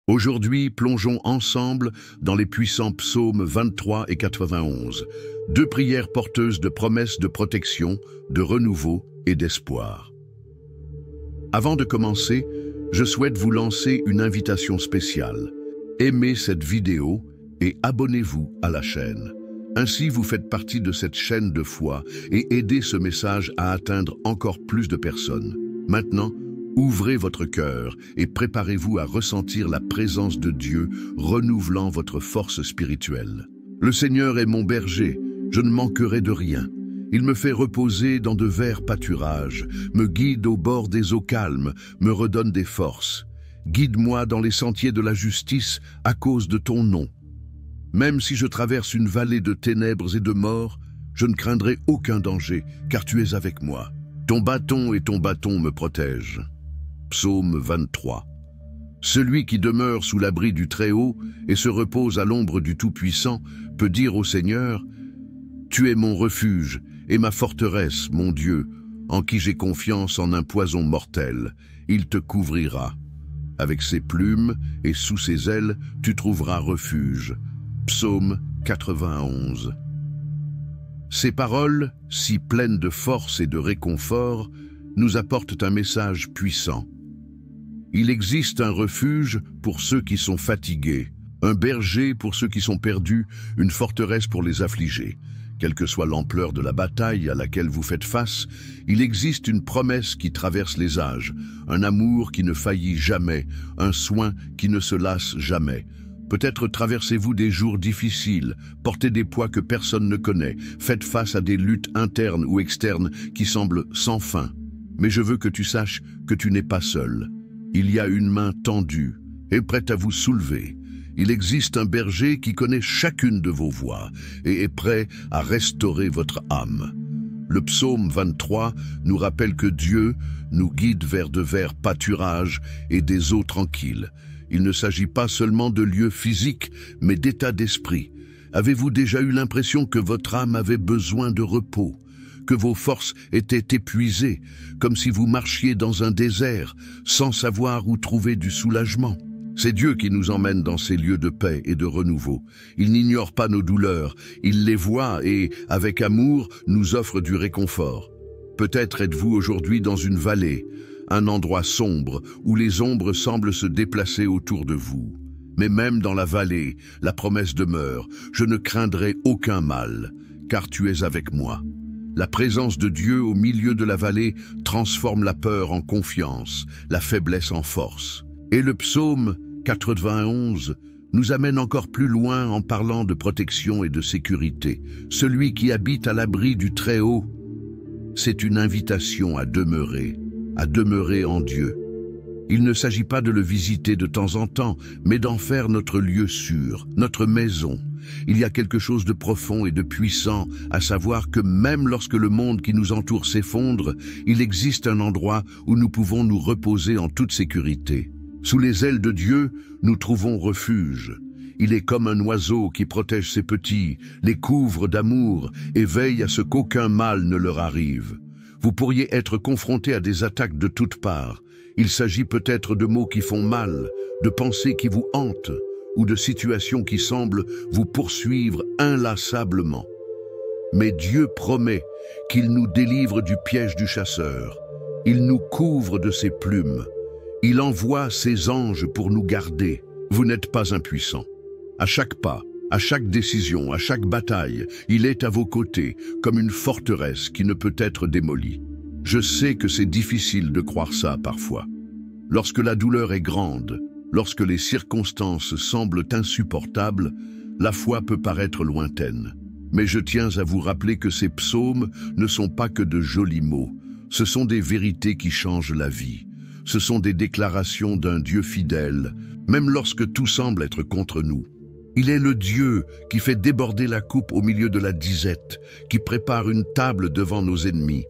Aujourd'hui, plongeons ensemble dans les puissants psaumes 23 et 91, deux prières porteuses de promesses de protection, de renouveau et d'espoir. Avant de commencer, je souhaite vous lancer une invitation spéciale. Aimez cette vidéo et abonnez-vous à la chaîne. Ainsi, vous faites partie de cette chaîne de foi et aidez ce message à atteindre encore plus de personnes. Maintenant, ouvrez votre cœur et préparez-vous à ressentir la présence de Dieu renouvelant votre force spirituelle. Le Seigneur est mon berger, je ne manquerai de rien. Il me fait reposer dans de verts pâturages, me guide au bord des eaux calmes, me redonne des forces. Guide-moi dans les sentiers de la justice à cause de ton nom. Même si je traverse une vallée de ténèbres et de mort, je ne craindrai aucun danger, car tu es avec moi. Ton bâton et ton bâton me protègent. Psaume 23. Celui qui demeure sous l'abri du Très-Haut et se repose à l'ombre du Tout-Puissant peut dire au Seigneur: Tu es mon refuge et ma forteresse, mon Dieu, en qui j'ai confiance en un poison mortel. Il te couvrira. Avec ses plumes et sous ses ailes, tu trouveras refuge. Psaume 91. Ces paroles, si pleines de force et de réconfort, nous apportent un message puissant. Il existe un refuge pour ceux qui sont fatigués, un berger pour ceux qui sont perdus, une forteresse pour les affligés. Quelle que soit l'ampleur de la bataille à laquelle vous faites face, il existe une promesse qui traverse les âges, un amour qui ne faillit jamais, un soin qui ne se lasse jamais. Peut-être traversez-vous des jours difficiles, portez des poids que personne ne connaît, faites face à des luttes internes ou externes qui semblent sans fin. Mais je veux que tu saches que tu n'es pas seul. Il y a une main tendue et prête à vous soulever. Il existe un berger qui connaît chacune de vos voies et est prêt à restaurer votre âme. Le psaume 23 nous rappelle que Dieu nous guide vers de verts pâturages et des eaux tranquilles. Il ne s'agit pas seulement de lieux physiques, mais d'état d'esprit. Avez-vous déjà eu l'impression que votre âme avait besoin de repos, que vos forces étaient épuisées, comme si vous marchiez dans un désert, sans savoir où trouver du soulagement? C'est Dieu qui nous emmène dans ces lieux de paix et de renouveau. Il n'ignore pas nos douleurs, il les voit et, avec amour, nous offre du réconfort. Peut-être êtes-vous aujourd'hui dans une vallée, un endroit sombre où les ombres semblent se déplacer autour de vous. Mais même dans la vallée, la promesse demeure: je ne craindrai aucun mal, car tu es avec moi. La présence de Dieu au milieu de la vallée transforme la peur en confiance, la faiblesse en force. Et le psaume 91 nous amène encore plus loin en parlant de protection et de sécurité. Celui qui habite à l'abri du Très-Haut, c'est une invitation à demeurer en Dieu. Il ne s'agit pas de le visiter de temps en temps, mais d'en faire notre lieu sûr, notre maison. Il y a quelque chose de profond et de puissant à savoir que même lorsque le monde qui nous entoure s'effondre, il existe un endroit où nous pouvons nous reposer en toute sécurité. Sous les ailes de Dieu, nous trouvons refuge. Il est comme un oiseau qui protège ses petits, les couvre d'amour et veille à ce qu'aucun mal ne leur arrive. Vous pourriez être confronté à des attaques de toutes parts. Il s'agit peut-être de mots qui font mal, de pensées qui vous hantent, ou de situations qui semblent vous poursuivre inlassablement. Mais Dieu promet qu'il nous délivre du piège du chasseur. Il nous couvre de ses plumes. Il envoie ses anges pour nous garder. Vous n'êtes pas impuissant. À chaque pas, à chaque décision, à chaque bataille, il est à vos côtés, comme une forteresse qui ne peut être démolie. Je sais que c'est difficile de croire ça parfois. Lorsque la douleur est grande, lorsque les circonstances semblent insupportables, la foi peut paraître lointaine. Mais je tiens à vous rappeler que ces psaumes ne sont pas que de jolis mots. Ce sont des vérités qui changent la vie. Ce sont des déclarations d'un Dieu fidèle, même lorsque tout semble être contre nous. Il est le Dieu qui fait déborder la coupe au milieu de la disette, qui prépare une table devant nos ennemis.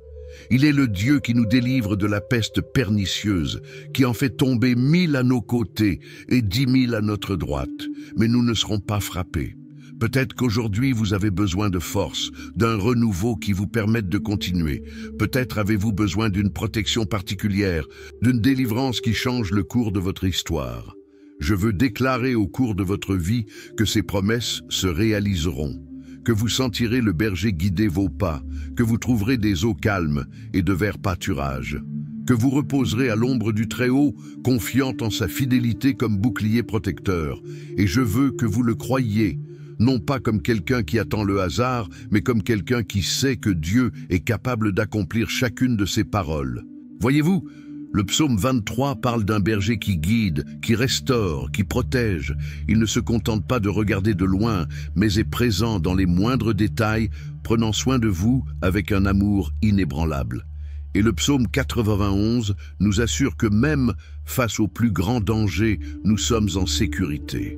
Il est le Dieu qui nous délivre de la peste pernicieuse, qui en fait tomber 1000 à nos côtés et 10 000 à notre droite, mais nous ne serons pas frappés. Peut-être qu'aujourd'hui vous avez besoin de force, d'un renouveau qui vous permette de continuer. Peut-être avez-vous besoin d'une protection particulière, d'une délivrance qui change le cours de votre histoire. Je veux déclarer au cours de votre vie que ces promesses se réaliseront, que vous sentirez le berger guider vos pas, que vous trouverez des eaux calmes et de verts pâturages, que vous reposerez à l'ombre du Très-Haut, confiant en sa fidélité comme bouclier protecteur. Et je veux que vous le croyiez, non pas comme quelqu'un qui attend le hasard, mais comme quelqu'un qui sait que Dieu est capable d'accomplir chacune de ses paroles. Voyez-vous, le psaume 23 parle d'un berger qui guide, qui restaure, qui protège. Il ne se contente pas de regarder de loin, mais est présent dans les moindres détails, prenant soin de vous avec un amour inébranlable. Et le psaume 91 nous assure que même face aux plus grands dangers, nous sommes en sécurité.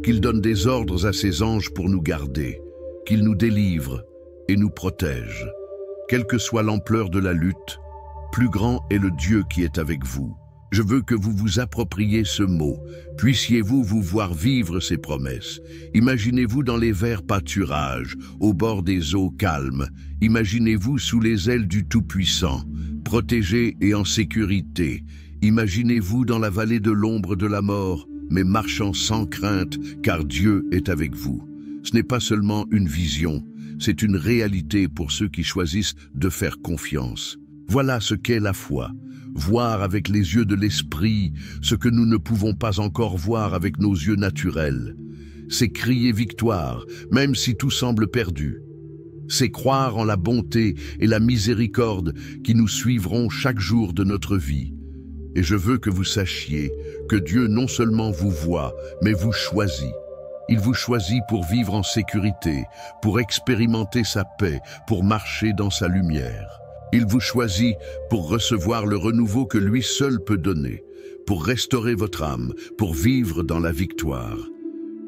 Qu'il donne des ordres à ses anges pour nous garder, qu'il nous délivre et nous protège. Quelle que soit l'ampleur de la lutte, plus grand est le Dieu qui est avec vous. Je veux que vous vous appropriez ce mot. Puissiez-vous vous voir vivre ces promesses. Imaginez-vous dans les verts pâturages, au bord des eaux calmes. Imaginez-vous sous les ailes du Tout-Puissant, protégés et en sécurité. Imaginez-vous dans la vallée de l'ombre de la mort, mais marchant sans crainte, car Dieu est avec vous. Ce n'est pas seulement une vision, c'est une réalité pour ceux qui choisissent de faire confiance. Voilà ce qu'est la foi. Voir avec les yeux de l'esprit ce que nous ne pouvons pas encore voir avec nos yeux naturels. C'est crier victoire, même si tout semble perdu. C'est croire en la bonté et la miséricorde qui nous suivront chaque jour de notre vie. Et je veux que vous sachiez que Dieu non seulement vous voit, mais vous choisit. Il vous choisit pour vivre en sécurité, pour expérimenter sa paix, pour marcher dans sa lumière. Il vous choisit pour recevoir le renouveau que lui seul peut donner, pour restaurer votre âme, pour vivre dans la victoire.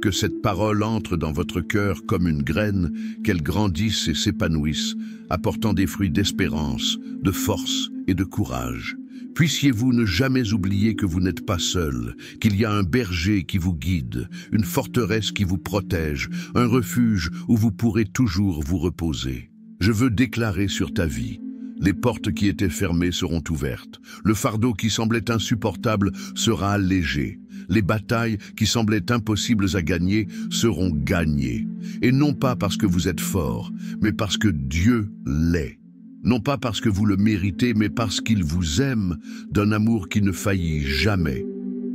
Que cette parole entre dans votre cœur comme une graine, qu'elle grandisse et s'épanouisse, apportant des fruits d'espérance, de force et de courage. Puissiez-vous ne jamais oublier que vous n'êtes pas seul, qu'il y a un berger qui vous guide, une forteresse qui vous protège, un refuge où vous pourrez toujours vous reposer. Je veux déclarer sur ta vie: les portes qui étaient fermées seront ouvertes. Le fardeau qui semblait insupportable sera allégé. Les batailles qui semblaient impossibles à gagner seront gagnées. Et non pas parce que vous êtes fort, mais parce que Dieu l'est. Non pas parce que vous le méritez, mais parce qu'il vous aime d'un amour qui ne faillit jamais.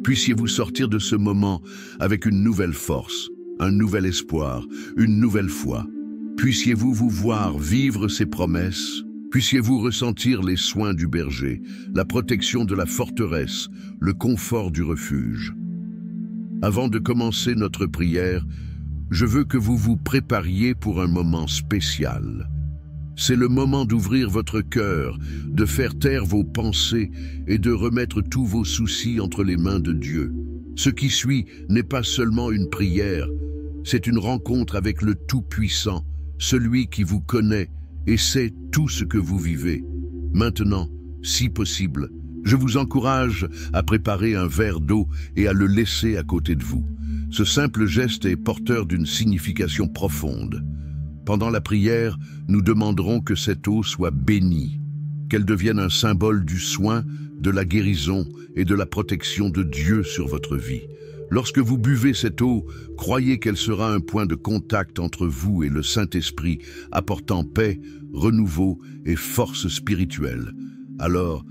Puissiez-vous sortir de ce moment avec une nouvelle force, un nouvel espoir, une nouvelle foi. Puissiez-vous vous voir vivre ces promesses. Puissiez-vous ressentir les soins du berger, la protection de la forteresse, le confort du refuge. Avant de commencer notre prière, je veux que vous vous prépariez pour un moment spécial. C'est le moment d'ouvrir votre cœur, de faire taire vos pensées et de remettre tous vos soucis entre les mains de Dieu. Ce qui suit n'est pas seulement une prière, c'est une rencontre avec le Tout-Puissant, celui qui vous connaît et sait tout ce que vous vivez. Maintenant, si possible, je vous encourage à préparer un verre d'eau et à le laisser à côté de vous. Ce simple geste est porteur d'une signification profonde. Pendant la prière, nous demanderons que cette eau soit bénie, qu'elle devienne un symbole du soin, de la guérison et de la protection de Dieu sur votre vie. Lorsque vous buvez cette eau, croyez qu'elle sera un point de contact entre vous et le Saint-Esprit, apportant paix, renouveau et force spirituelle. Alors,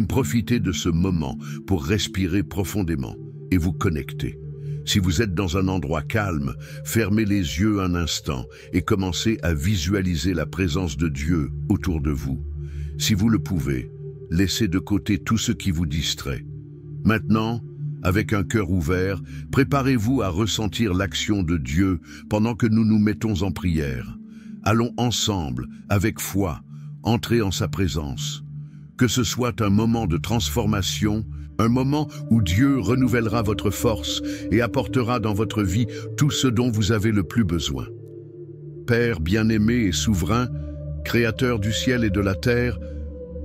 profitez de ce moment pour respirer profondément et vous connecter. Si vous êtes dans un endroit calme, fermez les yeux un instant et commencez à visualiser la présence de Dieu autour de vous. Si vous le pouvez, laissez de côté tout ce qui vous distrait. Maintenant, avec un cœur ouvert, préparez-vous à ressentir l'action de Dieu pendant que nous nous mettons en prière. Allons ensemble, avec foi, entrer en sa présence. Que ce soit un moment de transformation, un moment où Dieu renouvellera votre force et apportera dans votre vie tout ce dont vous avez le plus besoin. Père bien-aimé et souverain, Créateur du ciel et de la terre,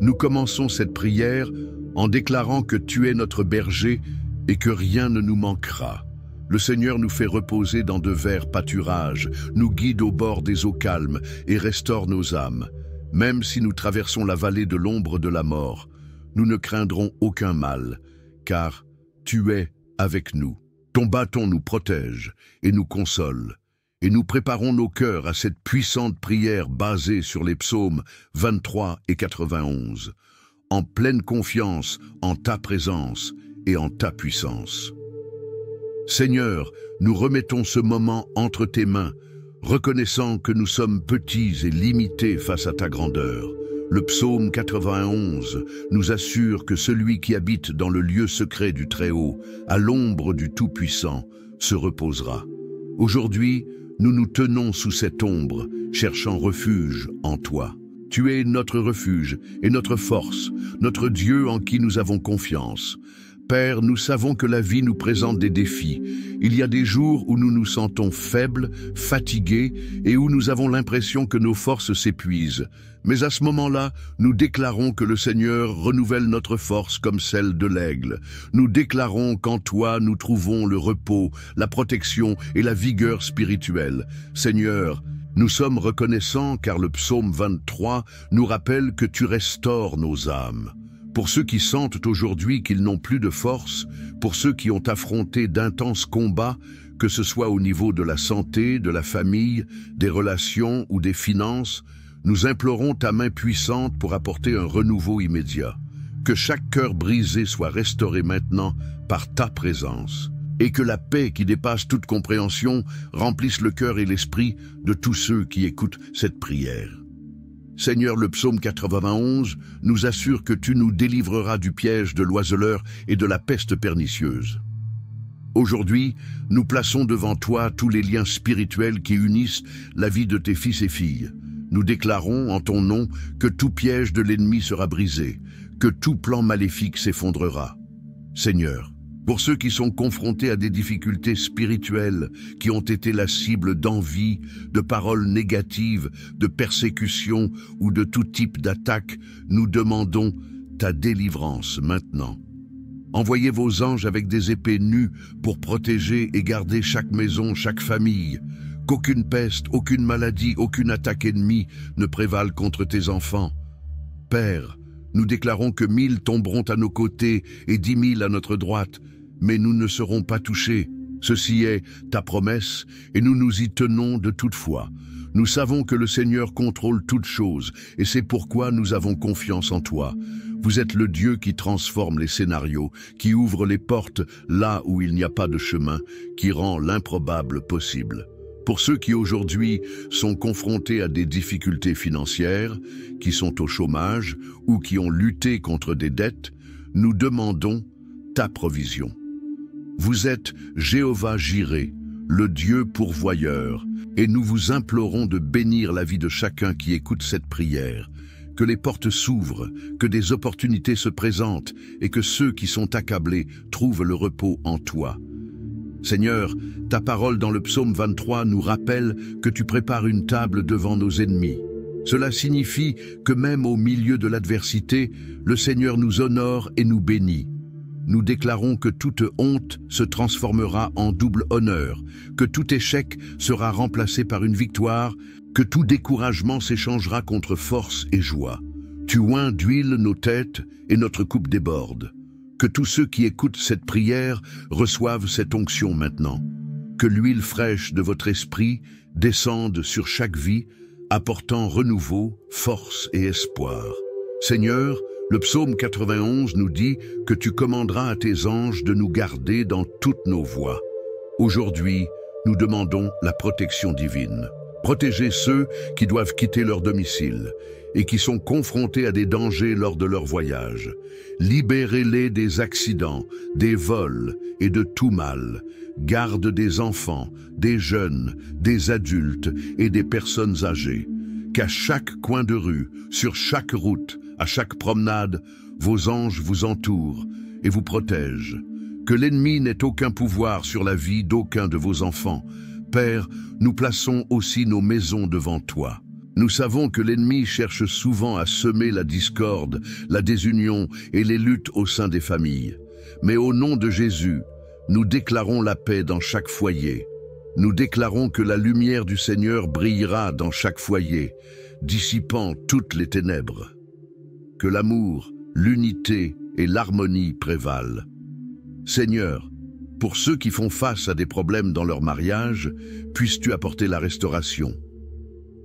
nous commençons cette prière en déclarant que tu es notre berger et que rien ne nous manquera. Le Seigneur nous fait reposer dans de verts pâturages, nous guide au bord des eaux calmes et restaure nos âmes. Même si nous traversons la vallée de l'ombre de la mort, nous ne craindrons aucun mal, car tu es avec nous. Ton bâton nous protège et nous console, et nous préparons nos cœurs à cette puissante prière basée sur les psaumes 23 et 91, en pleine confiance en ta présence et en ta puissance. Seigneur, nous remettons ce moment entre tes mains, reconnaissant que nous sommes petits et limités face à ta grandeur. Le psaume 91 nous assure que celui qui habite dans le lieu secret du Très-Haut, à l'ombre du Tout-Puissant, se reposera. Aujourd'hui, nous nous tenons sous cette ombre, cherchant refuge en toi. Tu es notre refuge et notre force, notre Dieu en qui nous avons confiance. Père, nous savons que la vie nous présente des défis. Il y a des jours où nous nous sentons faibles, fatigués et où nous avons l'impression que nos forces s'épuisent. Mais à ce moment-là, nous déclarons que le Seigneur renouvelle notre force comme celle de l'aigle. Nous déclarons qu'en toi nous trouvons le repos, la protection et la vigueur spirituelle. Seigneur, nous sommes reconnaissants car le psaume 23 nous rappelle que tu restaures nos âmes. Pour ceux qui sentent aujourd'hui qu'ils n'ont plus de force, pour ceux qui ont affronté d'intenses combats, que ce soit au niveau de la santé, de la famille, des relations ou des finances, nous implorons ta main puissante pour apporter un renouveau immédiat. Que chaque cœur brisé soit restauré maintenant par ta présence, et que la paix qui dépasse toute compréhension remplisse le cœur et l'esprit de tous ceux qui écoutent cette prière. Seigneur, le psaume 91 nous assure que tu nous délivreras du piège de l'oiseleur et de la peste pernicieuse. Aujourd'hui, nous plaçons devant toi tous les liens spirituels qui unissent la vie de tes fils et filles. Nous déclarons en ton nom que tout piège de l'ennemi sera brisé, que tout plan maléfique s'effondrera. Seigneur, pour ceux qui sont confrontés à des difficultés spirituelles, qui ont été la cible d'envie, de paroles négatives, de persécutions ou de tout type d'attaque, nous demandons ta délivrance maintenant. Envoyez vos anges avec des épées nues pour protéger et garder chaque maison, chaque famille. Qu'aucune peste, aucune maladie, aucune attaque ennemie ne prévale contre tes enfants. Père, nous déclarons que 1000 tomberont à nos côtés et 10 000 à notre droite, mais nous ne serons pas touchés. Ceci est ta promesse, et nous nous y tenons de toute foi. Nous savons que le Seigneur contrôle toutes choses, et c'est pourquoi nous avons confiance en toi. Vous êtes le Dieu qui transforme les scénarios, qui ouvre les portes là où il n'y a pas de chemin, qui rend l'improbable possible. Pour ceux qui aujourd'hui sont confrontés à des difficultés financières, qui sont au chômage ou qui ont lutté contre des dettes, nous demandons ta provision. Vous êtes Jéhovah Jireh, le Dieu pourvoyeur, et nous vous implorons de bénir la vie de chacun qui écoute cette prière. Que les portes s'ouvrent, que des opportunités se présentent et que ceux qui sont accablés trouvent le repos en toi. Seigneur, ta parole dans le psaume 23 nous rappelle que tu prépares une table devant nos ennemis. Cela signifie que même au milieu de l'adversité, le Seigneur nous honore et nous bénit. Nous déclarons que toute honte se transformera en double honneur, que tout échec sera remplacé par une victoire, que tout découragement s'échangera contre force et joie. Tu oins d'huile nos têtes et notre coupe déborde. Que tous ceux qui écoutent cette prière reçoivent cette onction maintenant. Que l'huile fraîche de votre esprit descende sur chaque vie, apportant renouveau, force et espoir. Seigneur, le psaume 91 nous dit que tu commanderas à tes anges de nous garder dans toutes nos voies. Aujourd'hui, nous demandons la protection divine. Protégez ceux qui doivent quitter leur domicile et qui sont confrontés à des dangers lors de leur voyage. Libérez-les des accidents, des vols et de tout mal. Garde des enfants, des jeunes, des adultes et des personnes âgées. Qu'à chaque coin de rue, sur chaque route, à chaque promenade, vos anges vous entourent et vous protègent. Que l'ennemi n'ait aucun pouvoir sur la vie d'aucun de vos enfants. Père, nous plaçons aussi nos maisons devant toi. Nous savons que l'ennemi cherche souvent à semer la discorde, la désunion et les luttes au sein des familles. Mais au nom de Jésus, nous déclarons la paix dans chaque foyer. Nous déclarons que la lumière du Seigneur brillera dans chaque foyer, dissipant toutes les ténèbres. Que l'amour, l'unité et l'harmonie prévalent. Seigneur, Pour ceux qui font face à des problèmes dans leur mariage, puisses-tu apporter la restauration.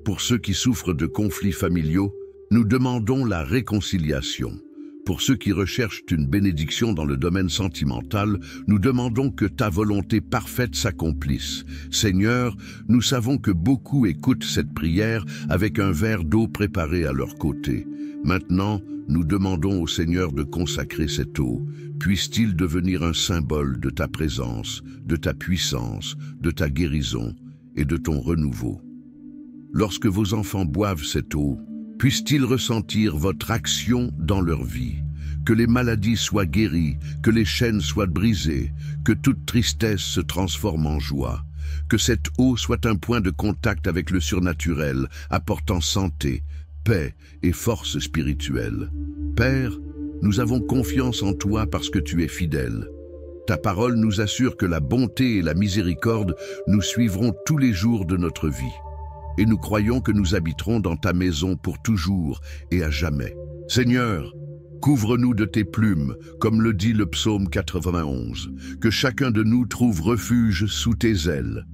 Pour ceux qui souffrent de conflits familiaux, nous demandons la réconciliation. Pour ceux qui recherchent une bénédiction dans le domaine sentimental, nous demandons que ta volonté parfaite s'accomplisse. Seigneur, nous savons que beaucoup écoutent cette prière avec un verre d'eau préparé à leur côté. Maintenant, nous demandons au Seigneur de consacrer cette eau. Puisse-t-il devenir un symbole de ta présence, de ta puissance, de ta guérison et de ton renouveau. Lorsque vos enfants boivent cette eau, puissent-ils ressentir votre action dans leur vie, que les maladies soient guéries, que les chaînes soient brisées, que toute tristesse se transforme en joie, que cette eau soit un point de contact avec le surnaturel, apportant santé, paix et force spirituelle. Père, nous avons confiance en toi parce que tu es fidèle. Ta parole nous assure que la bonté et la miséricorde nous suivront tous les jours de notre vie. Et nous croyons que nous habiterons dans ta maison pour toujours et à jamais. Seigneur, couvre-nous de tes plumes, comme le dit le psaume 91, que chacun de nous trouve refuge sous tes ailes.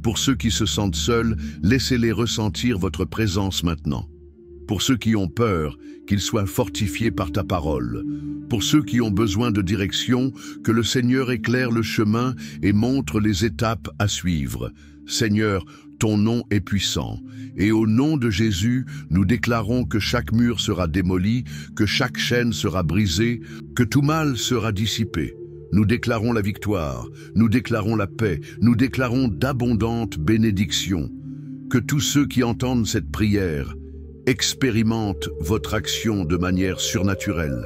Pour ceux qui se sentent seuls, laissez-les ressentir votre présence maintenant. Pour ceux qui ont peur, qu'ils soient fortifiés par ta parole. Pour ceux qui ont besoin de direction, que le Seigneur éclaire le chemin et montre les étapes à suivre. Seigneur, ton nom est puissant, et au nom de Jésus, nous déclarons que chaque mur sera démoli, que chaque chaîne sera brisée, que tout mal sera dissipé. Nous déclarons la victoire, nous déclarons la paix, nous déclarons d'abondantes bénédictions. Que tous ceux qui entendent cette prière expérimentent votre action de manière surnaturelle.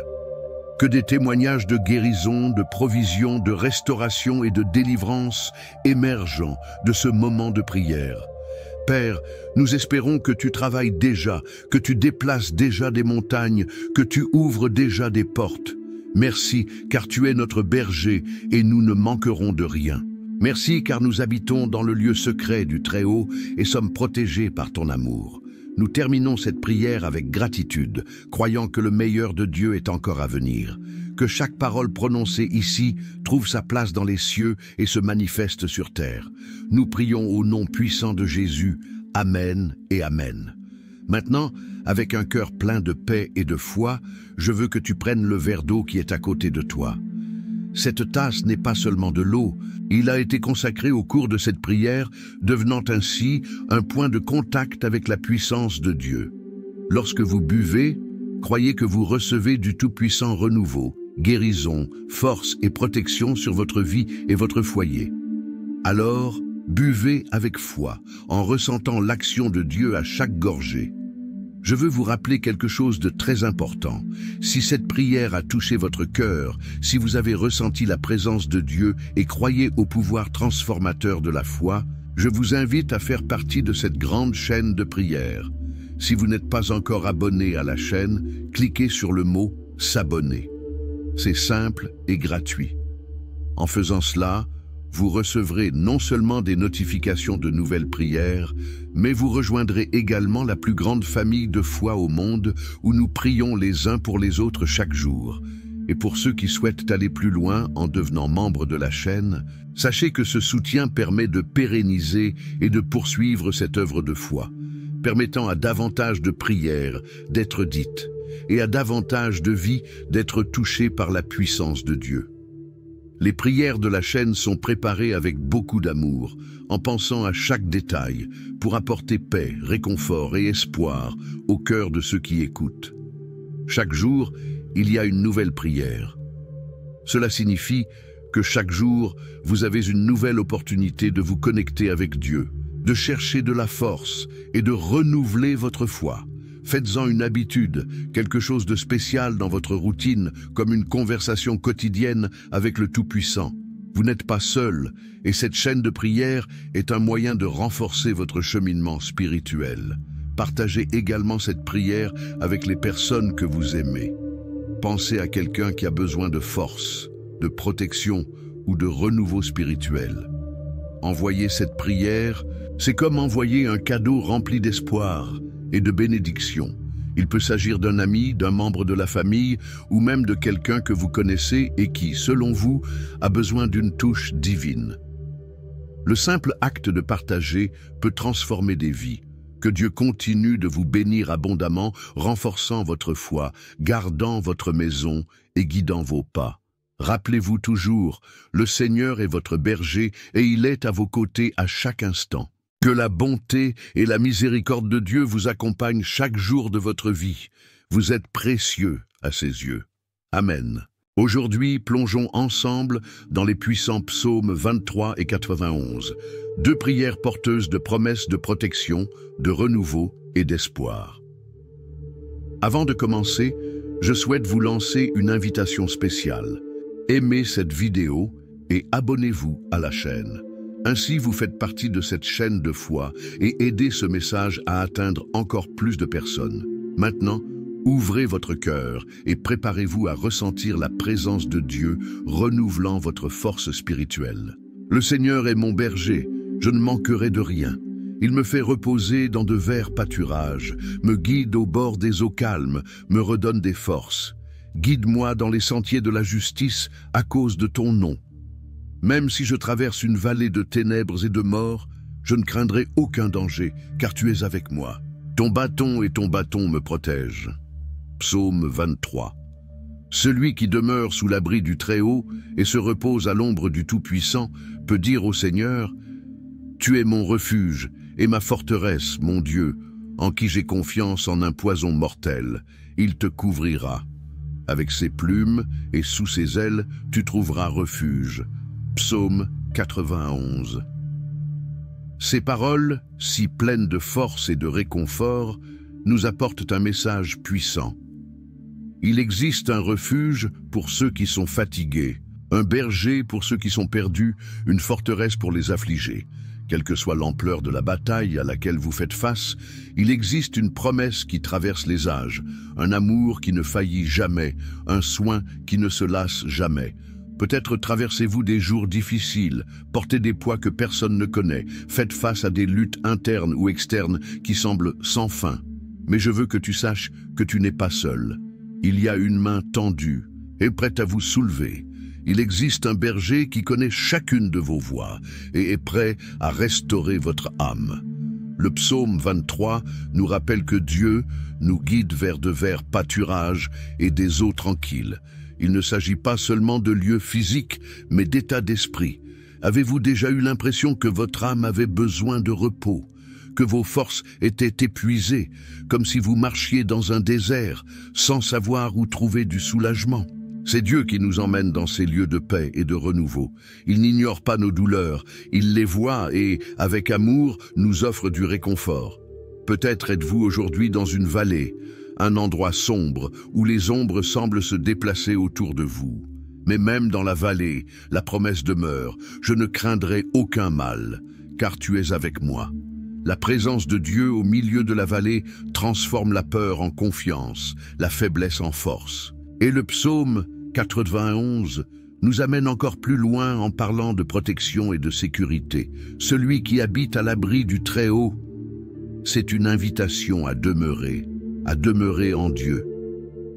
Que des témoignages de guérison, de provision, de restauration et de délivrance émergent de ce moment de prière. Père, nous espérons que tu travailles déjà, que tu déplaces déjà des montagnes, que tu ouvres déjà des portes. Merci, car tu es notre berger et nous ne manquerons de rien. Merci, car nous habitons dans le lieu secret du Très-Haut et sommes protégés par ton amour. Nous terminons cette prière avec gratitude, croyant que le meilleur de Dieu est encore à venir. Que chaque parole prononcée ici trouve sa place dans les cieux et se manifeste sur terre. Nous prions au nom puissant de Jésus. Amen et Amen. Maintenant, avec un cœur plein de paix et de foi, je veux que tu prennes le verre d'eau qui est à côté de toi. Cette tasse n'est pas seulement de l'eau, il a été consacré au cours de cette prière, devenant ainsi un point de contact avec la puissance de Dieu. Lorsque vous buvez, croyez que vous recevez du tout-puissant renouveau, guérison, force et protection sur votre vie et votre foyer. Alors, buvez avec foi, en ressentant l'action de Dieu à chaque gorgée. Je veux vous rappeler quelque chose de très important. Si cette prière a touché votre cœur, si vous avez ressenti la présence de Dieu et croyez au pouvoir transformateur de la foi, je vous invite à faire partie de cette grande chaîne de prière. Si vous n'êtes pas encore abonné à la chaîne, cliquez sur le mot « S'abonner ». C'est simple et gratuit. En faisant cela, vous recevrez non seulement des notifications de nouvelles prières, mais vous rejoindrez également la plus grande famille de foi au monde où nous prions les uns pour les autres chaque jour. Et pour ceux qui souhaitent aller plus loin en devenant membres de la chaîne, sachez que ce soutien permet de pérenniser et de poursuivre cette œuvre de foi, permettant à davantage de prières d'être dites et à davantage de vies d'être touchées par la puissance de Dieu. Les prières de la chaîne sont préparées avec beaucoup d'amour, en pensant à chaque détail, pour apporter paix, réconfort et espoir au cœur de ceux qui écoutent. Chaque jour, il y a une nouvelle prière. Cela signifie que chaque jour, vous avez une nouvelle opportunité de vous connecter avec Dieu, de chercher de la force et de renouveler votre foi. Faites-en une habitude, quelque chose de spécial dans votre routine, comme une conversation quotidienne avec le Tout-Puissant. Vous n'êtes pas seul, et cette chaîne de prière est un moyen de renforcer votre cheminement spirituel. Partagez également cette prière avec les personnes que vous aimez. Pensez à quelqu'un qui a besoin de force, de protection ou de renouveau spirituel. Envoyer cette prière, c'est comme envoyer un cadeau rempli d'espoir et de bénédiction. Il peut s'agir d'un ami, d'un membre de la famille ou même de quelqu'un que vous connaissez et qui, selon vous, a besoin d'une touche divine. Le simple acte de partager peut transformer des vies. Que Dieu continue de vous bénir abondamment, renforçant votre foi, gardant votre maison et guidant vos pas. Rappelez-vous toujours, le Seigneur est votre berger et il est à vos côtés à chaque instant. Que la bonté et la miséricorde de Dieu vous accompagnent chaque jour de votre vie. Vous êtes précieux à ses yeux. Amen. Aujourd'hui, plongeons ensemble dans les puissants psaumes 23 et 91, deux prières porteuses de promesses de protection, de renouveau et d'espoir. Avant de commencer, je souhaite vous lancer une invitation spéciale. Aimez cette vidéo et abonnez-vous à la chaîne. Ainsi, vous faites partie de cette chaîne de foi et aidez ce message à atteindre encore plus de personnes. Maintenant, ouvrez votre cœur et préparez-vous à ressentir la présence de Dieu, renouvelant votre force spirituelle. Le Seigneur est mon berger, je ne manquerai de rien. Il me fait reposer dans de verts pâturages, me guide au bord des eaux calmes, me redonne des forces. Guide-moi dans les sentiers de la justice à cause de ton nom. Même si je traverse une vallée de ténèbres et de mort, je ne craindrai aucun danger, car tu es avec moi. Ton bâton me protègent. Psaume 23. Celui qui demeure sous l'abri du Très-Haut et se repose à l'ombre du Tout-Puissant peut dire au Seigneur, « Tu es mon refuge et ma forteresse, mon Dieu, en qui j'ai confiance en un poison mortel. Il te couvrira. Avec ses plumes et sous ses ailes, tu trouveras refuge. » Psaume 91. Ces paroles, si pleines de force et de réconfort, nous apportent un message puissant. Il existe un refuge pour ceux qui sont fatigués, un berger pour ceux qui sont perdus, une forteresse pour les affligés. Quelle que soit l'ampleur de la bataille à laquelle vous faites face, il existe une promesse qui traverse les âges, un amour qui ne faillit jamais, un soin qui ne se lasse jamais. Peut-être traversez-vous des jours difficiles, portez des poids que personne ne connaît, faites face à des luttes internes ou externes qui semblent sans fin. Mais je veux que tu saches que tu n'es pas seul. Il y a une main tendue et prête à vous soulever. Il existe un berger qui connaît chacune de vos voies et est prêt à restaurer votre âme. Le psaume 23 nous rappelle que Dieu nous guide vers de verts pâturages et des eaux tranquilles. Il ne s'agit pas seulement de lieux physiques, mais d'état d'esprit. Avez-vous déjà eu l'impression que votre âme avait besoin de repos, que vos forces étaient épuisées, comme si vous marchiez dans un désert, sans savoir où trouver du soulagement? C'est Dieu qui nous emmène dans ces lieux de paix et de renouveau. Il n'ignore pas nos douleurs, il les voit et, avec amour, nous offre du réconfort. Peut-être êtes-vous aujourd'hui dans une vallée, un endroit sombre où les ombres semblent se déplacer autour de vous. Mais même dans la vallée, la promesse demeure, je ne craindrai aucun mal, car tu es avec moi. La présence de Dieu au milieu de la vallée transforme la peur en confiance, la faiblesse en force. Et le psaume 91 nous amène encore plus loin en parlant de protection et de sécurité. Celui qui habite à l'abri du Très-Haut, c'est une invitation à demeurer en Dieu.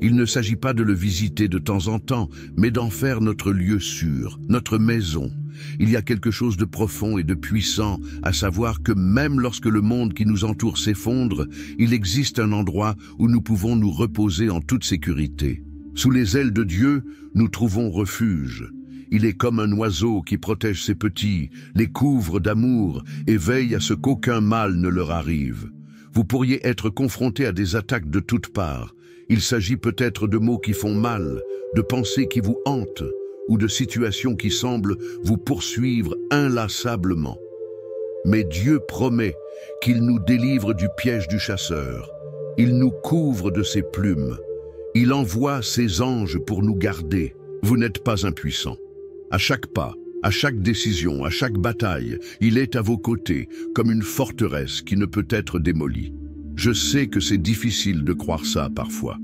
Il ne s'agit pas de le visiter de temps en temps, mais d'en faire notre lieu sûr, notre maison. Il y a quelque chose de profond et de puissant à savoir que même lorsque le monde qui nous entoure s'effondre, il existe un endroit où nous pouvons nous reposer en toute sécurité. Sous les ailes de Dieu, nous trouvons refuge. Il est comme un oiseau qui protège ses petits, les couvre d'amour et veille à ce qu'aucun mal ne leur arrive. Vous pourriez être confronté à des attaques de toutes parts. Il s'agit peut-être de mots qui font mal, de pensées qui vous hantent, ou de situations qui semblent vous poursuivre inlassablement. Mais Dieu promet qu'il nous délivre du piège du chasseur. Il nous couvre de ses plumes. Il envoie ses anges pour nous garder. Vous n'êtes pas impuissant. À chaque pas, à chaque décision, à chaque bataille, il est à vos côtés, comme une forteresse qui ne peut être démolie. Je sais que c'est difficile de croire ça parfois.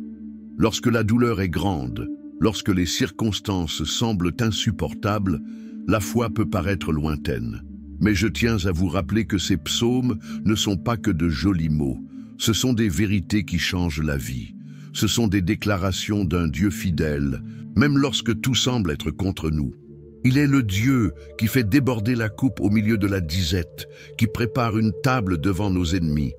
Lorsque la douleur est grande, lorsque les circonstances semblent insupportables, la foi peut paraître lointaine. Mais je tiens à vous rappeler que ces psaumes ne sont pas que de jolis mots. Ce sont des vérités qui changent la vie. Ce sont des déclarations d'un Dieu fidèle, même lorsque tout semble être contre nous. Il est le Dieu qui fait déborder la coupe au milieu de la disette, qui prépare une table devant nos ennemis.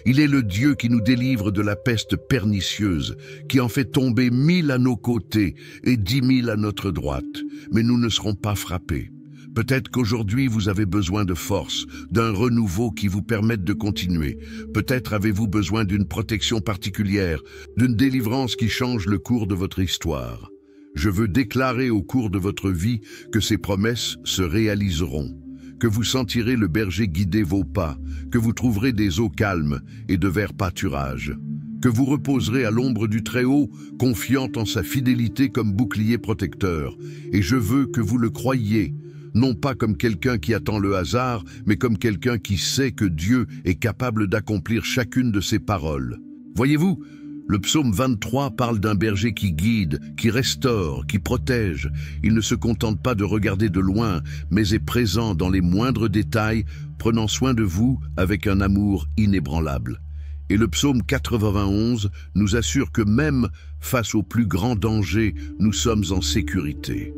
Il est le Dieu qui nous délivre de la peste pernicieuse, qui en fait tomber 1000 à nos côtés et 10 000 à notre droite, mais nous ne serons pas frappés. Peut-être qu'aujourd'hui vous avez besoin de force, d'un renouveau qui vous permette de continuer. Peut-être avez-vous besoin d'une protection particulière, d'une délivrance qui change le cours de votre histoire. Je veux déclarer au cours de votre vie que ces promesses se réaliseront, que vous sentirez le berger guider vos pas, que vous trouverez des eaux calmes et de verts pâturages, que vous reposerez à l'ombre du Très-Haut, confiant en sa fidélité comme bouclier protecteur. Et je veux que vous le croyiez, non pas comme quelqu'un qui attend le hasard, mais comme quelqu'un qui sait que Dieu est capable d'accomplir chacune de ses paroles. Voyez-vous, le psaume 23 parle d'un berger qui guide, qui restaure, qui protège. Il ne se contente pas de regarder de loin, mais est présent dans les moindres détails, prenant soin de vous avec un amour inébranlable. Et le psaume 91 nous assure que même face aux plus grands dangers, nous sommes en sécurité.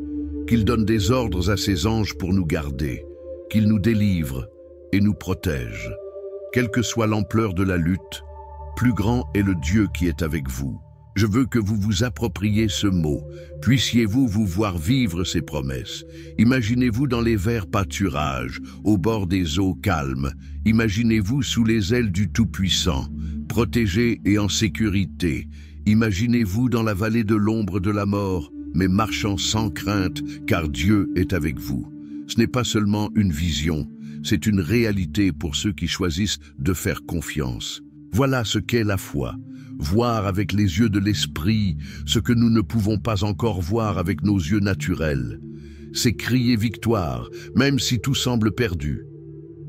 Qu'il donne des ordres à ses anges pour nous garder, qu'il nous délivre et nous protège. Quelle que soit l'ampleur de la lutte, plus grand est le Dieu qui est avec vous. Je veux que vous vous appropriez ce mot. Puissiez-vous vous voir vivre ces promesses. Imaginez-vous dans les verts pâturages, au bord des eaux calmes. Imaginez-vous sous les ailes du Tout-Puissant, protégés et en sécurité. Imaginez-vous dans la vallée de l'ombre de la mort, mais marchant sans crainte, car Dieu est avec vous. Ce n'est pas seulement une vision, c'est une réalité pour ceux qui choisissent de faire confiance. Voilà ce qu'est la foi, voir avec les yeux de l'esprit ce que nous ne pouvons pas encore voir avec nos yeux naturels. C'est crier victoire, même si tout semble perdu.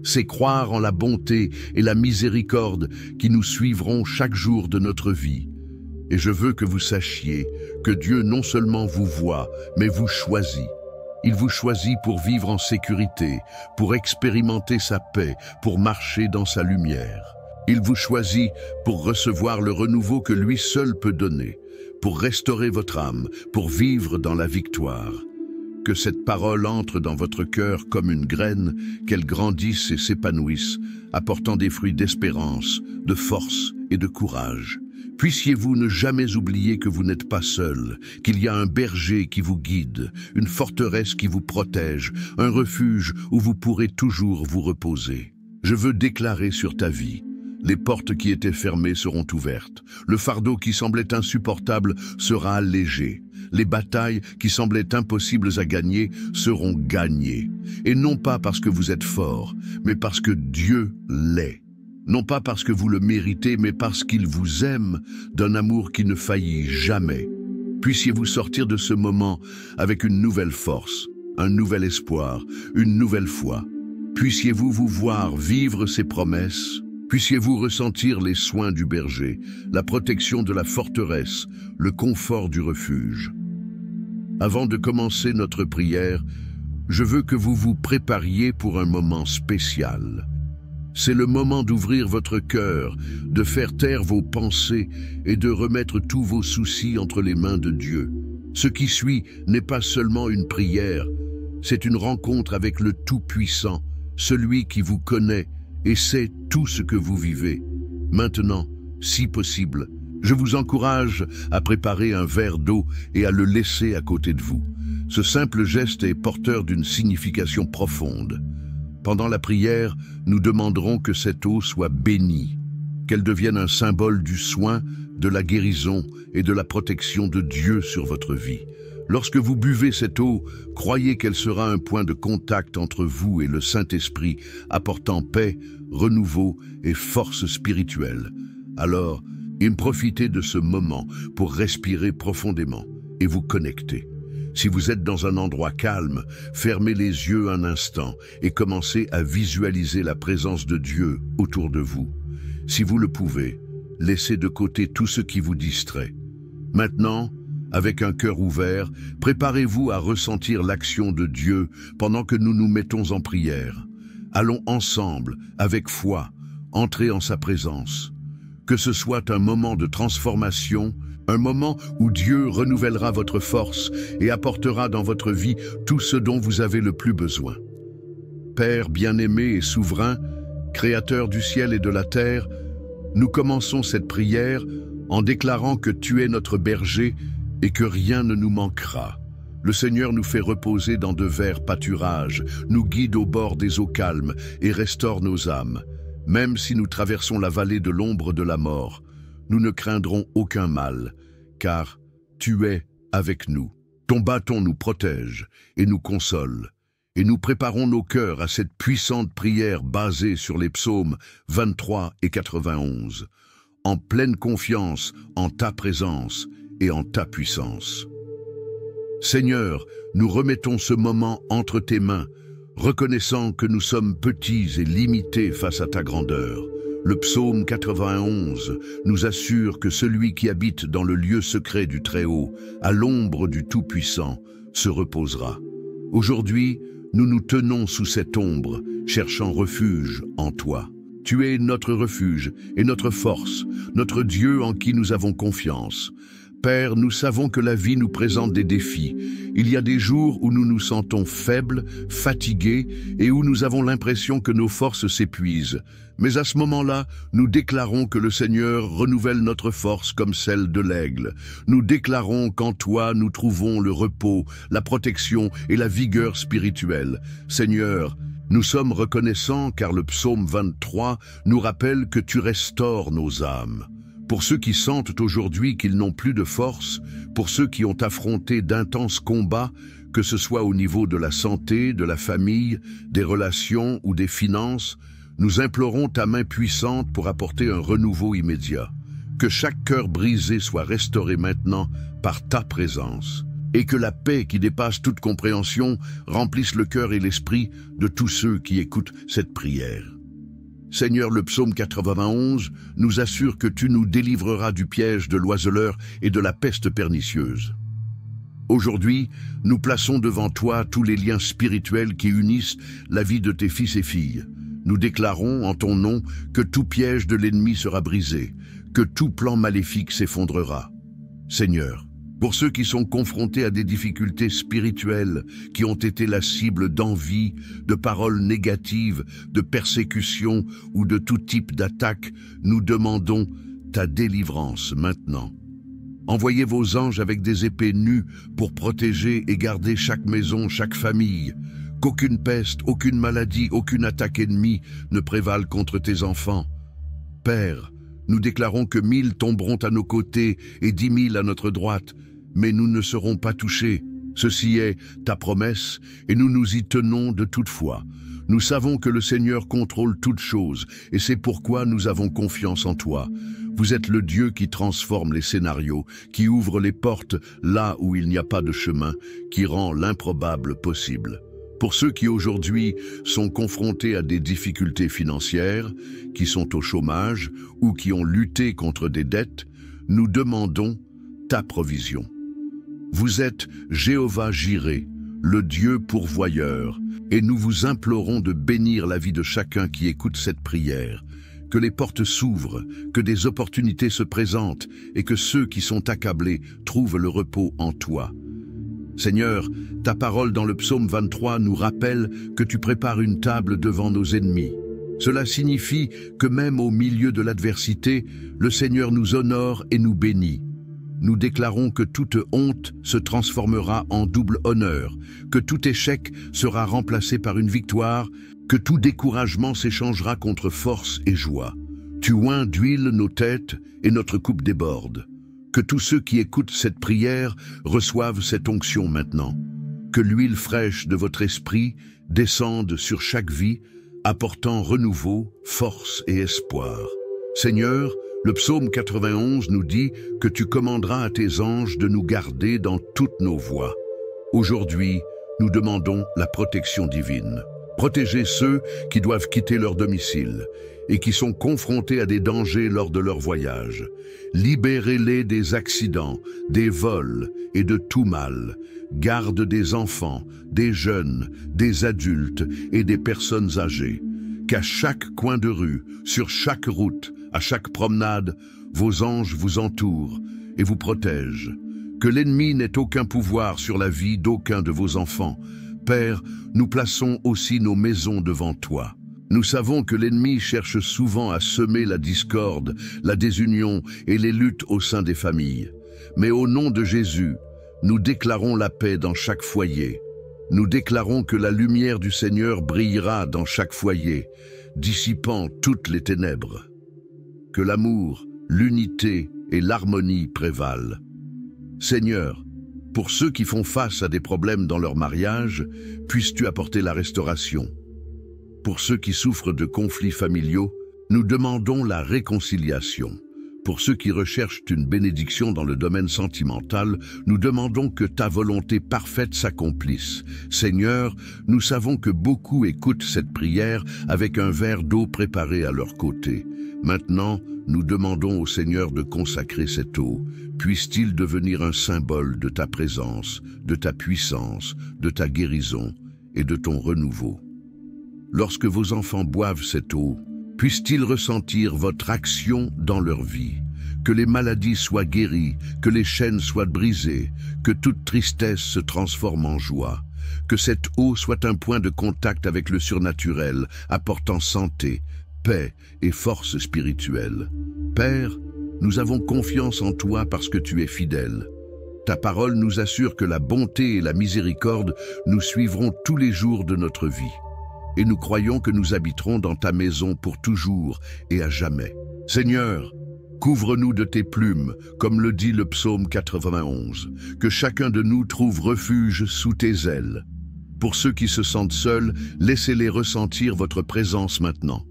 C'est croire en la bonté et la miséricorde qui nous suivront chaque jour de notre vie. Et je veux que vous sachiez que Dieu non seulement vous voit, mais vous choisit. Il vous choisit pour vivre en sécurité, pour expérimenter sa paix, pour marcher dans sa lumière. Il vous choisit pour recevoir le renouveau que lui seul peut donner, pour restaurer votre âme, pour vivre dans la victoire. Que cette parole entre dans votre cœur comme une graine, qu'elle grandisse et s'épanouisse, apportant des fruits d'espérance, de force et de courage. Puissiez-vous ne jamais oublier que vous n'êtes pas seul, qu'il y a un berger qui vous guide, une forteresse qui vous protège, un refuge où vous pourrez toujours vous reposer. Je veux déclarer sur ta vie: les portes qui étaient fermées seront ouvertes. Le fardeau qui semblait insupportable sera allégé. Les batailles qui semblaient impossibles à gagner seront gagnées. Et non pas parce que vous êtes fort, mais parce que Dieu l'est. Non pas parce que vous le méritez, mais parce qu'il vous aime d'un amour qui ne faillit jamais. Puissiez-vous sortir de ce moment avec une nouvelle force, un nouvel espoir, une nouvelle foi. Puissiez-vous vous voir vivre ces promesses. Puissiez-vous ressentir les soins du berger, la protection de la forteresse, le confort du refuge. Avant de commencer notre prière, je veux que vous vous prépariez pour un moment spécial. C'est le moment d'ouvrir votre cœur, de faire taire vos pensées et de remettre tous vos soucis entre les mains de Dieu. Ce qui suit n'est pas seulement une prière, c'est une rencontre avec le Tout-Puissant, celui qui vous connaît et sait tout ce que vous vivez. Maintenant, si possible, je vous encourage à préparer un verre d'eau et à le laisser à côté de vous. Ce simple geste est porteur d'une signification profonde. Pendant la prière, nous demanderons que cette eau soit bénie, qu'elle devienne un symbole du soin, de la guérison et de la protection de Dieu sur votre vie. Lorsque vous buvez cette eau, croyez qu'elle sera un point de contact entre vous et le Saint-Esprit, apportant paix, renouveau et force spirituelle. Alors, profitez de ce moment pour respirer profondément et vous connecter. Si vous êtes dans un endroit calme, fermez les yeux un instant et commencez à visualiser la présence de Dieu autour de vous. Si vous le pouvez, laissez de côté tout ce qui vous distrait. Maintenant, avec un cœur ouvert, préparez-vous à ressentir l'action de Dieu pendant que nous nous mettons en prière. Allons ensemble, avec foi, entrer en sa présence. Que ce soit un moment de transformation, un moment où Dieu renouvellera votre force et apportera dans votre vie tout ce dont vous avez le plus besoin. Père bien-aimé et souverain, Créateur du ciel et de la terre, nous commençons cette prière en déclarant que tu es notre berger et que rien ne nous manquera. Le Seigneur nous fait reposer dans de verts pâturages, nous guide au bord des eaux calmes et restaure nos âmes. Même si nous traversons la vallée de l'ombre de la mort, nous ne craindrons aucun mal, car tu es avec nous. Ton bâton nous protège et nous console. Et nous préparons nos cœurs à cette puissante prière basée sur les psaumes 23 et 91, en pleine confiance en ta présence et en ta puissance. Seigneur, nous remettons ce moment entre tes mains, reconnaissant que nous sommes petits et limités face à ta grandeur. Le psaume 91 nous assure que celui qui habite dans le lieu secret du Très-Haut, à l'ombre du Tout-Puissant, se reposera. Aujourd'hui, nous nous tenons sous cette ombre, cherchant refuge en toi. Tu es notre refuge et notre force, notre Dieu en qui nous avons confiance. Père, nous savons que la vie nous présente des défis. Il y a des jours où nous nous sentons faibles, fatigués et où nous avons l'impression que nos forces s'épuisent. Mais à ce moment-là, nous déclarons que le Seigneur renouvelle notre force comme celle de l'aigle. Nous déclarons qu'en toi nous trouvons le repos, la protection et la vigueur spirituelle. Seigneur, nous sommes reconnaissants car le psaume 23 nous rappelle que tu restaures nos âmes. Pour ceux qui sentent aujourd'hui qu'ils n'ont plus de force, pour ceux qui ont affronté d'intenses combats, que ce soit au niveau de la santé, de la famille, des relations ou des finances, nous implorons ta main puissante pour apporter un renouveau immédiat. Que chaque cœur brisé soit restauré maintenant par ta présence, et que la paix qui dépasse toute compréhension remplisse le cœur et l'esprit de tous ceux qui écoutent cette prière. Seigneur, le psaume 91 nous assure que tu nous délivreras du piège de l'oiseleur et de la peste pernicieuse. Aujourd'hui, nous plaçons devant toi tous les liens spirituels qui unissent la vie de tes fils et filles. Nous déclarons en ton nom que tout piège de l'ennemi sera brisé, que tout plan maléfique s'effondrera. Seigneur, pour ceux qui sont confrontés à des difficultés spirituelles, qui ont été la cible d'envie, de paroles négatives, de persécutions ou de tout type d'attaque, nous demandons ta délivrance maintenant. Envoyez vos anges avec des épées nues pour protéger et garder chaque maison, chaque famille. Qu'aucune peste, aucune maladie, aucune attaque ennemie ne prévale contre tes enfants. Père, nous déclarons que 1000 tomberont à nos côtés et 10 000 à notre droite, mais nous ne serons pas touchés. Ceci est ta promesse, et nous nous y tenons de toute foi. Nous savons que le Seigneur contrôle toutes choses, et c'est pourquoi nous avons confiance en toi. Vous êtes le Dieu qui transforme les scénarios, qui ouvre les portes là où il n'y a pas de chemin, qui rend l'improbable possible. Pour ceux qui aujourd'hui sont confrontés à des difficultés financières, qui sont au chômage ou qui ont lutté contre des dettes, nous demandons ta provision. Vous êtes Jéhovah Jireh, le Dieu pourvoyeur, et nous vous implorons de bénir la vie de chacun qui écoute cette prière. Que les portes s'ouvrent, que des opportunités se présentent et que ceux qui sont accablés trouvent le repos en toi. Seigneur, ta parole dans le psaume 23 nous rappelle que tu prépares une table devant nos ennemis. Cela signifie que même au milieu de l'adversité, le Seigneur nous honore et nous bénit. Nous déclarons que toute honte se transformera en double honneur, que tout échec sera remplacé par une victoire, que tout découragement s'échangera contre force et joie. Tu oins d'huile nos têtes et notre coupe déborde. Que tous ceux qui écoutent cette prière reçoivent cette onction maintenant. Que l'huile fraîche de votre esprit descende sur chaque vie, apportant renouveau, force et espoir. Seigneur, le psaume 91 nous dit que tu commanderas à tes anges de nous garder dans toutes nos voies. Aujourd'hui, nous demandons la protection divine. Protégez ceux qui doivent quitter leur domicile et qui sont confrontés à des dangers lors de leur voyage. Libérez-les des accidents, des vols et de tout mal. Garde des enfants, des jeunes, des adultes et des personnes âgées. Qu'à chaque coin de rue, sur chaque route, À chaque promenade, vos anges vous entourent et vous protègent. Que l'ennemi n'ait aucun pouvoir sur la vie d'aucun de vos enfants. Père, nous plaçons aussi nos maisons devant toi. Nous savons que l'ennemi cherche souvent à semer la discorde, la désunion et les luttes au sein des familles. Mais au nom de Jésus, nous déclarons la paix dans chaque foyer. Nous déclarons que la lumière du Seigneur brillera dans chaque foyer, dissipant toutes les ténèbres. Que l'amour, l'unité et l'harmonie prévalent. Seigneur, pour ceux qui font face à des problèmes dans leur mariage, puisses-tu apporter la restauration. Pour ceux qui souffrent de conflits familiaux, nous demandons la réconciliation. Pour ceux qui recherchent une bénédiction dans le domaine sentimental, nous demandons que ta volonté parfaite s'accomplisse. Seigneur, nous savons que beaucoup écoutent cette prière avec un verre d'eau préparé à leur côté. Maintenant, nous demandons au Seigneur de consacrer cette eau. Puisse-t-il devenir un symbole de ta présence, de ta puissance, de ta guérison et de ton renouveau. Lorsque vos enfants boivent cette eau, puissent-ils ressentir votre action dans leur vie, que les maladies soient guéries, que les chaînes soient brisées, que toute tristesse se transforme en joie, que cette eau soit un point de contact avec le surnaturel, apportant santé, paix et force spirituelle. Père, nous avons confiance en toi parce que tu es fidèle. Ta parole nous assure que la bonté et la miséricorde nous suivront tous les jours de notre vie. Et nous croyons que nous habiterons dans ta maison pour toujours et à jamais. Seigneur, couvre-nous de tes plumes, comme le dit le psaume 91, que chacun de nous trouve refuge sous tes ailes. Pour ceux qui se sentent seuls, laissez-les ressentir votre présence maintenant.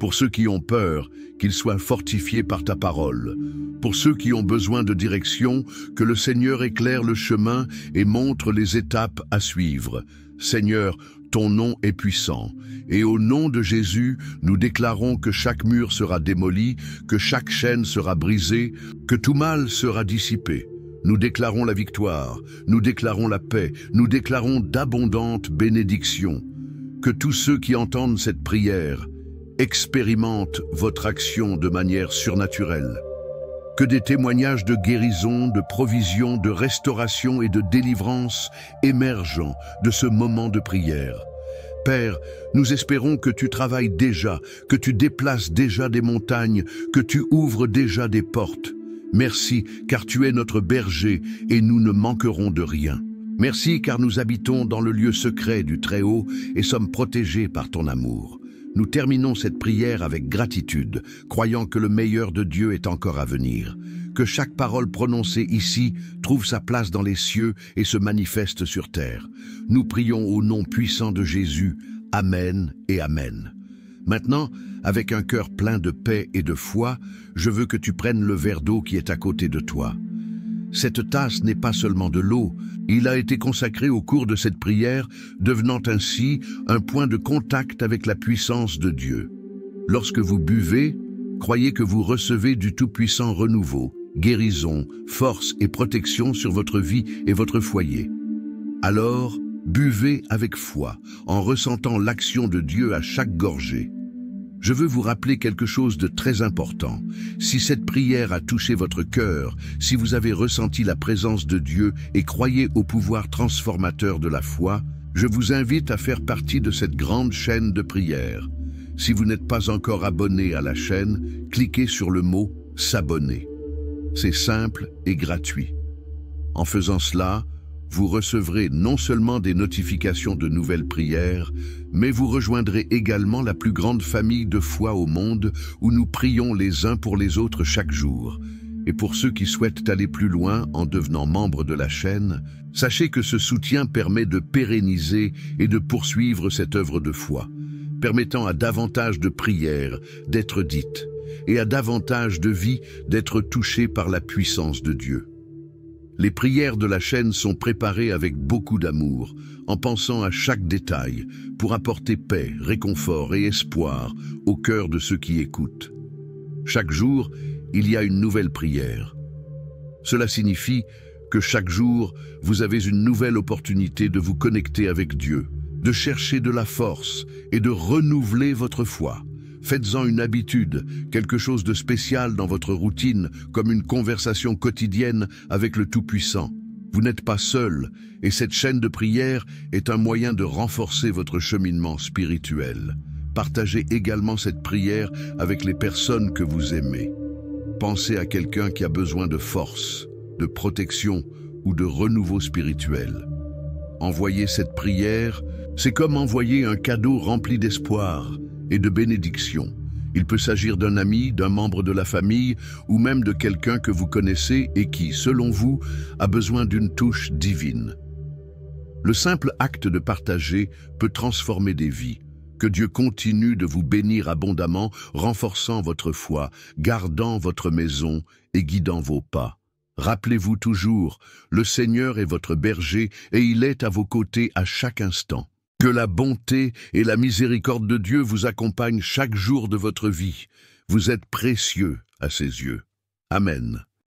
Pour ceux qui ont peur, qu'ils soient fortifiés par ta parole. Pour ceux qui ont besoin de direction, que le Seigneur éclaire le chemin et montre les étapes à suivre. Seigneur, ton nom est puissant, et au nom de Jésus, nous déclarons que chaque mur sera démoli, que chaque chaîne sera brisée, que tout mal sera dissipé. Nous déclarons la victoire, nous déclarons la paix, nous déclarons d'abondantes bénédictions. Que tous ceux qui entendent cette prière expérimentent votre action de manière surnaturelle. Que des témoignages de guérison, de provision, de restauration et de délivrance émergent de ce moment de prière. Père, nous espérons que tu travailles déjà, que tu déplaces déjà des montagnes, que tu ouvres déjà des portes. Merci, car tu es notre berger et nous ne manquerons de rien. Merci, car nous habitons dans le lieu secret du Très-Haut et sommes protégés par ton amour. Nous terminons cette prière avec gratitude, croyant que le meilleur de Dieu est encore à venir. Que chaque parole prononcée ici trouve sa place dans les cieux et se manifeste sur terre. Nous prions au nom puissant de Jésus. Amen et Amen. Maintenant, avec un cœur plein de paix et de foi, je veux que tu prennes le verre d'eau qui est à côté de toi. Cette tasse n'est pas seulement de l'eau, il a été consacré au cours de cette prière, devenant ainsi un point de contact avec la puissance de Dieu. Lorsque vous buvez, croyez que vous recevez du tout-puissant renouveau, guérison, force et protection sur votre vie et votre foyer. Alors, buvez avec foi, en ressentant l'action de Dieu à chaque gorgée. Je veux vous rappeler quelque chose de très important. Si cette prière a touché votre cœur, si vous avez ressenti la présence de Dieu et croyez au pouvoir transformateur de la foi, je vous invite à faire partie de cette grande chaîne de prière. Si vous n'êtes pas encore abonné à la chaîne, cliquez sur le mot « S'abonner ». C'est simple et gratuit. En faisant cela, vous recevrez non seulement des notifications de nouvelles prières, mais vous rejoindrez également la plus grande famille de foi au monde où nous prions les uns pour les autres chaque jour. Et pour ceux qui souhaitent aller plus loin en devenant membres de la chaîne, sachez que ce soutien permet de pérenniser et de poursuivre cette œuvre de foi, permettant à davantage de prières d'être dites et à davantage de vies d'être touchées par la puissance de Dieu. Les prières de la chaîne sont préparées avec beaucoup d'amour, en pensant à chaque détail, pour apporter paix, réconfort et espoir au cœur de ceux qui écoutent. Chaque jour, il y a une nouvelle prière. Cela signifie que chaque jour, vous avez une nouvelle opportunité de vous connecter avec Dieu, de chercher de la force et de renouveler votre foi. Faites-en une habitude, quelque chose de spécial dans votre routine, comme une conversation quotidienne avec le Tout-Puissant. Vous n'êtes pas seul, et cette chaîne de prière est un moyen de renforcer votre cheminement spirituel. Partagez également cette prière avec les personnes que vous aimez. Pensez à quelqu'un qui a besoin de force, de protection ou de renouveau spirituel. Envoyer cette prière, c'est comme envoyer un cadeau rempli d'espoir et de bénédiction. Il peut s'agir d'un ami, d'un membre de la famille ou même de quelqu'un que vous connaissez et qui, selon vous, a besoin d'une touche divine. Le simple acte de partager peut transformer des vies. Que Dieu continue de vous bénir abondamment, renforçant votre foi, gardant votre maison et guidant vos pas. Rappelez-vous toujours, le Seigneur est votre berger et il est à vos côtés à chaque instant. Que la bonté et la miséricorde de Dieu vous accompagnent chaque jour de votre vie. Vous êtes précieux à ses yeux. Amen.